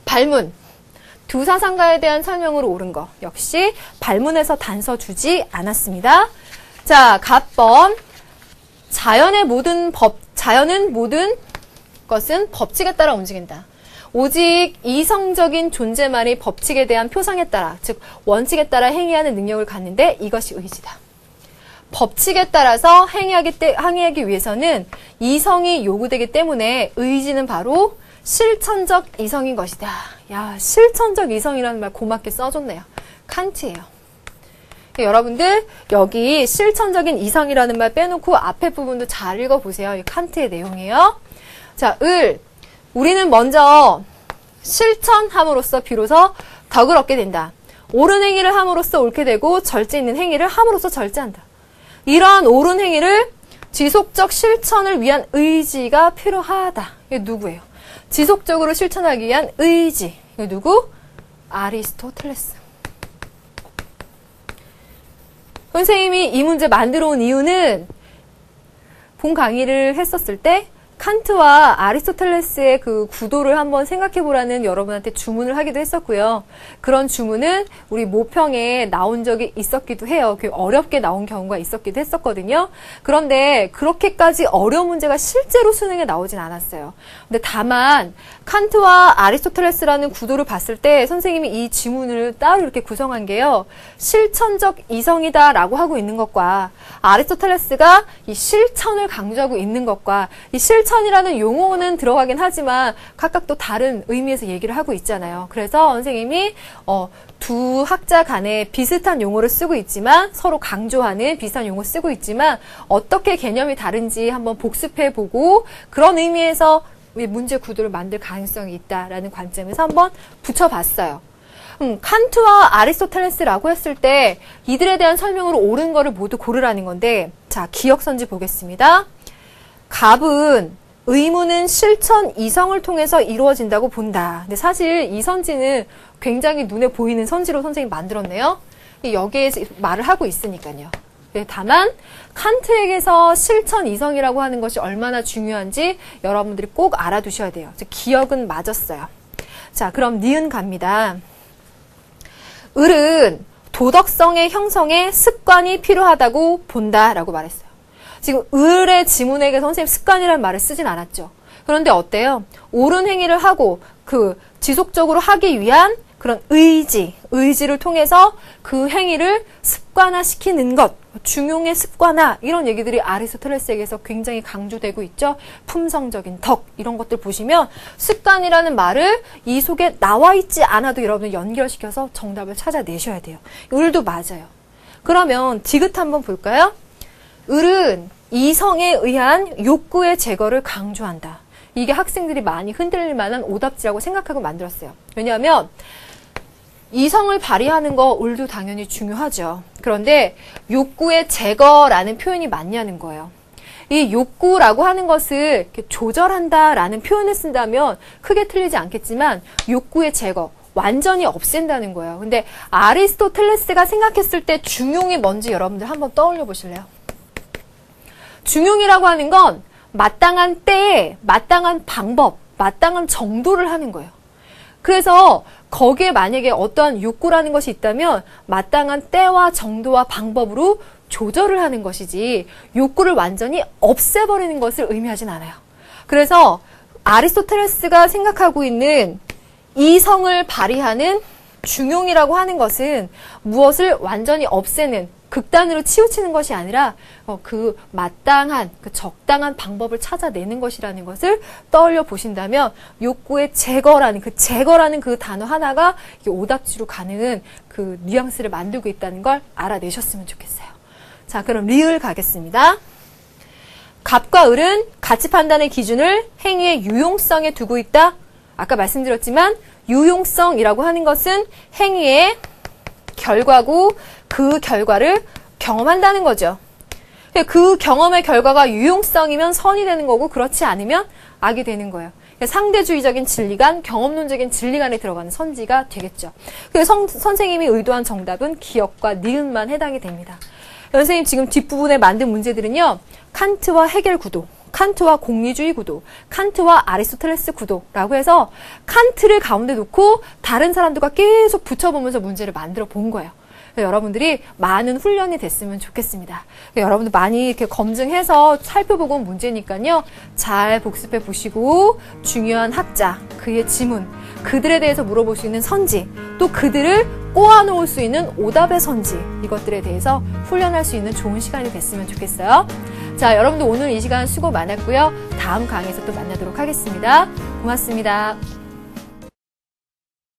발문. 두 사상가에 대한 설명으로 옳은 거. 역시 발문에서 단서 주지 않았습니다. 자, 갑번. 자연은 모든 것은 법칙에 따라 움직인다. 오직 이성적인 존재만이 법칙에 대한 표상에 따라, 즉 원칙에 따라 행위하는 능력을 갖는데 이것이 의지다. 법칙에 따라서 행위하기 위해서는 이성이 요구되기 때문에 의지는 바로 실천적 이성인 것이다. 야, 실천적 이성이라는 말 고맙게 써줬네요. 칸트예요. 여러분들 여기 실천적인 이성이라는 말 빼놓고 앞에 부분도 잘 읽어보세요. 이 칸트의 내용이에요. 자, 우리는 먼저 실천함으로써 비로소 덕을 얻게 된다. 옳은 행위를 함으로써 옳게 되고 절제 있는 행위를 함으로써 절제한다. 이러한 옳은 행위를 지속적 실천을 위한 의지가 필요하다. 이게 누구예요? 지속적으로 실천하기 위한 의지. 이게 누구? 아리스토텔레스. 선생님이 이 문제 만들어 온 이유는 본 강의를 했었을 때 칸트와 아리스토텔레스의 그 구도를 한번 생각해 보라는 여러분한테 주문을 하기도 했었고요. 그런 주문은 우리 모평에 나온 적이 있었기도 해요. 어렵게 나온 경우가 있었기도 했었거든요. 그런데 그렇게까지 어려운 문제가 실제로 수능에 나오진 않았어요. 근데 다만 칸트와 아리스토텔레스라는 구도를 봤을 때 선생님이 이 지문을 따로 이렇게 구성한 게요. 실천적 이성이다라고 하고 있는 것과 아리스토텔레스가 이 실천을 강조하고 있는 것과 이 실천이라는 용어는 들어가긴 하지만 각각 또 다른 의미에서 얘기를 하고 있잖아요. 그래서 선생님이 두 학자 간에 비슷한 용어를 쓰고 있지만 서로 강조하는 비슷한 용어 쓰고 있지만 어떻게 개념이 다른지 한번 복습해보고 그런 의미에서 문제 구도를 만들 가능성이 있다라는 관점에서 한번 붙여봤어요. 칸트와 아리스토텔레스라고 했을 때 이들에 대한 설명으로 옳은 거를 모두 고르라는 건데 자, 기억선지 보겠습니다. 갑은 의무는 실천 이성을 통해서 이루어진다고 본다. 근데 사실 이 선지는 굉장히 눈에 보이는 선지로 선생님이 만들었네요. 여기에 말을 하고 있으니까요. 네, 다만 칸트에게서 실천 이성이라고 하는 것이 얼마나 중요한지 여러분들이 꼭 알아두셔야 돼요. 기억은 맞았어요. 자, 그럼 니은 갑니다. 을은 도덕성의 형성에 습관이 필요하다고 본다라고 말했어요. 지금 을의 지문에게 선생님 습관이라는 말을 쓰진 않았죠. 그런데 어때요? 옳은 행위를 하고 지속적으로 하기 위한 그런 의지를 통해서 그 행위를 습관화시키는 것, 중용의 습관화 이런 얘기들이 아리스토텔레스에게서 굉장히 강조되고 있죠. 품성적인 덕 이런 것들 보시면 습관이라는 말을 이 속에 나와 있지 않아도 여러분 연결시켜서 정답을 찾아내셔야 돼요. 을도 맞아요. 그러면 디귿 한번 볼까요? 을은 이성에 의한 욕구의 제거를 강조한다. 이게 학생들이 많이 흔들릴 만한 오답지라고 생각하고 만들었어요. 왜냐하면 이성을 발휘하는 거 을도 당연히 중요하죠. 그런데 욕구의 제거라는 표현이 맞냐는 거예요. 이 욕구라고 하는 것을 이렇게 조절한다라는 표현을 쓴다면 크게 틀리지 않겠지만 욕구의 제거, 완전히 없앤다는 거예요. 근데 아리스토텔레스가 생각했을 때 중용이 뭔지 여러분들 한번 떠올려 보실래요? 중용이라고 하는 건 마땅한 때에 마땅한 방법, 마땅한 정도를 하는 거예요. 그래서 거기에 만약에 어떠한 욕구라는 것이 있다면 마땅한 때와 정도와 방법으로 조절을 하는 것이지 욕구를 완전히 없애버리는 것을 의미하진 않아요. 그래서 아리스토텔레스가 생각하고 있는 이성을 발휘하는 중용이라고 하는 것은 무엇을 완전히 없애는 극단으로 치우치는 것이 아니라 그 마땅한, 그 적당한 방법을 찾아내는 것이라는 것을 떠올려 보신다면 욕구의 제거라는 그 단어 하나가 오답지로 가는 그 뉘앙스를 만들고 있다는 걸 알아내셨으면 좋겠어요. 자, 그럼 리을 가겠습니다. 갑과 을은 가치 판단의 기준을 행위의 유용성에 두고 있다. 아까 말씀드렸지만 유용성이라고 하는 것은 행위의 결과고 그 결과를 경험한다는 거죠. 그 경험의 결과가 유용성이면 선이 되는 거고 그렇지 않으면 악이 되는 거예요. 상대주의적인 진리관, 경험론적인 진리관에 들어가는 선지가 되겠죠. 그래서 선생님이 의도한 정답은 기억과 니은만 해당이 됩니다. 선생님 지금 뒷부분에 만든 문제들은요. 칸트와 헤겔 구도, 칸트와 공리주의 구도, 칸트와 아리스토텔레스 구도라고 해서 칸트를 가운데 놓고 다른 사람들과 계속 붙여보면서 문제를 만들어 본 거예요. 여러분들이 많은 훈련이 됐으면 좋겠습니다. 여러분들 많이 이렇게 검증해서 살펴보고 온 문제니까요. 잘 복습해 보시고 중요한 학자, 그의 지문, 그들에 대해서 물어볼 수 있는 선지, 또 그들을 꼬아놓을 수 있는 오답의 선지, 이것들에 대해서 훈련할 수 있는 좋은 시간이 됐으면 좋겠어요. 자, 여러분들 오늘 이 시간 수고 많았고요. 다음 강의에서 또 만나도록 하겠습니다. 고맙습니다.